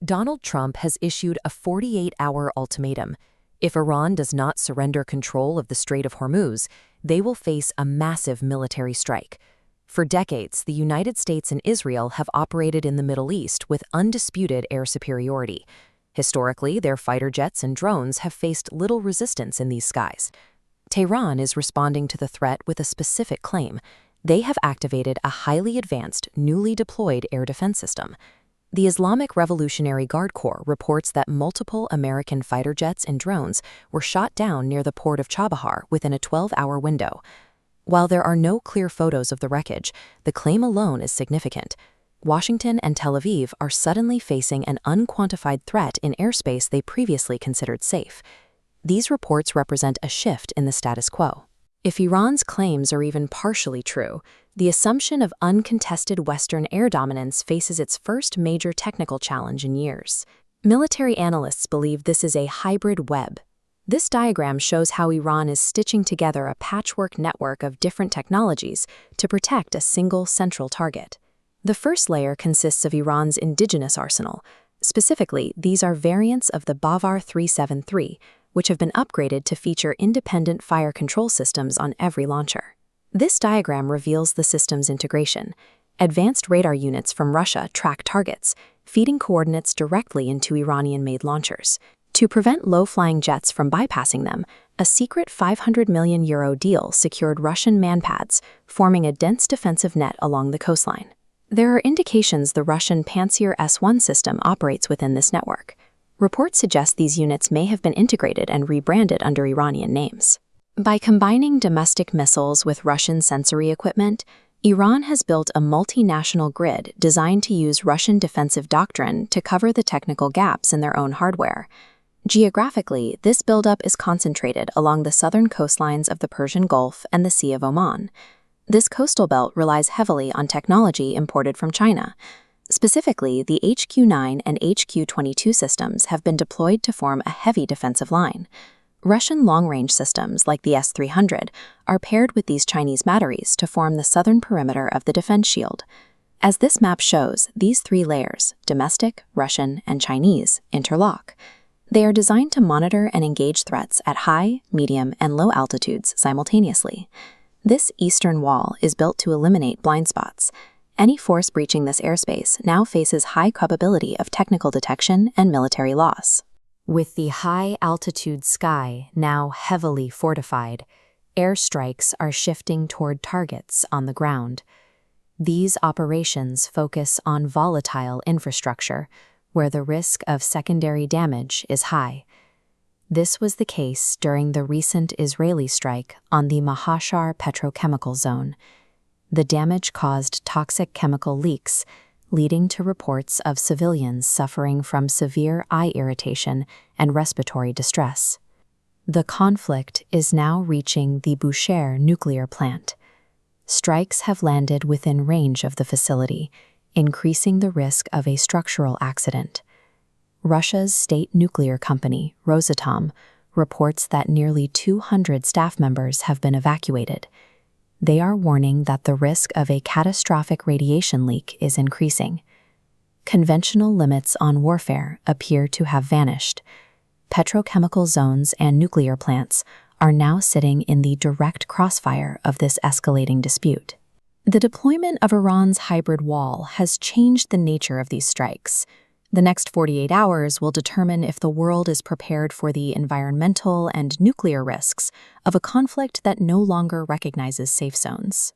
Donald Trump has issued a 48-hour ultimatum. If Iran does not surrender control of the Strait of Hormuz, they will face a massive military strike. For decades, the United States and Israel have operated in the Middle East with undisputed air superiority. Historically, their fighter jets and drones have faced little resistance in these skies. Tehran is responding to the threat with a specific claim. They have activated a highly advanced, newly deployed air defense system. The Islamic Revolutionary Guard Corps reports that multiple American fighter jets and drones were shot down near the port of Chabahar within a 12-hour window. While there are no clear photos of the wreckage, the claim alone is significant. Washington and Tel Aviv are suddenly facing an unquantified threat in airspace they previously considered safe. These reports represent a shift in the status quo. If Iran's claims are even partially true, the assumption of uncontested Western air dominance faces its first major technical challenge in years. Military analysts believe this is a hybrid web. This diagram shows how Iran is stitching together a patchwork network of different technologies to protect a single central target. The first layer consists of Iran's indigenous arsenal. Specifically, these are variants of the Bavar 373, which have been upgraded to feature independent fire control systems on every launcher. This diagram reveals the system's integration. Advanced radar units from Russia track targets, feeding coordinates directly into Iranian-made launchers. To prevent low-flying jets from bypassing them, a secret €500 million deal secured Russian manpads, forming a dense defensive net along the coastline. There are indications the Russian Pantsir S-1 system operates within this network. Reports suggest these units may have been integrated and rebranded under Iranian names. By combining domestic missiles with Russian sensory equipment, Iran has built a multinational grid designed to use Russian defensive doctrine to cover the technical gaps in their own hardware. Geographically, this buildup is concentrated along the southern coastlines of the Persian Gulf and the Sea of Oman. This coastal belt relies heavily on technology imported from China. Specifically, the HQ-9 and HQ-22 systems have been deployed to form a heavy defensive line. Russian long-range systems, like the S-300, are paired with these Chinese batteries to form the southern perimeter of the defense shield. As this map shows, these three layers, domestic, Russian, and Chinese, interlock. They are designed to monitor and engage threats at high, medium, and low altitudes simultaneously. This eastern wall is built to eliminate blind spots. Any force breaching this airspace now faces high probability of technical detection and military loss. With the high-altitude sky now heavily fortified, airstrikes are shifting toward targets on the ground. These operations focus on volatile infrastructure, where the risk of secondary damage is high. This was the case during the recent Israeli strike on the Mahashar petrochemical zone. The damage caused toxic chemical leaks, leading to reports of civilians suffering from severe eye irritation and respiratory distress. The conflict is now reaching the Bushehr nuclear plant. Strikes have landed within range of the facility, increasing the risk of a structural accident. Russia's state nuclear company, Rosatom, reports that nearly 200 staff members have been evacuated. They are warning that the risk of a catastrophic radiation leak is increasing. Conventional limits on warfare appear to have vanished. Petrochemical zones and nuclear plants are now sitting in the direct crossfire of this escalating dispute. The deployment of Iran's hybrid wall has changed the nature of these strikes. The next 48 hours will determine if the world is prepared for the environmental and nuclear risks of a conflict that no longer recognizes safe zones.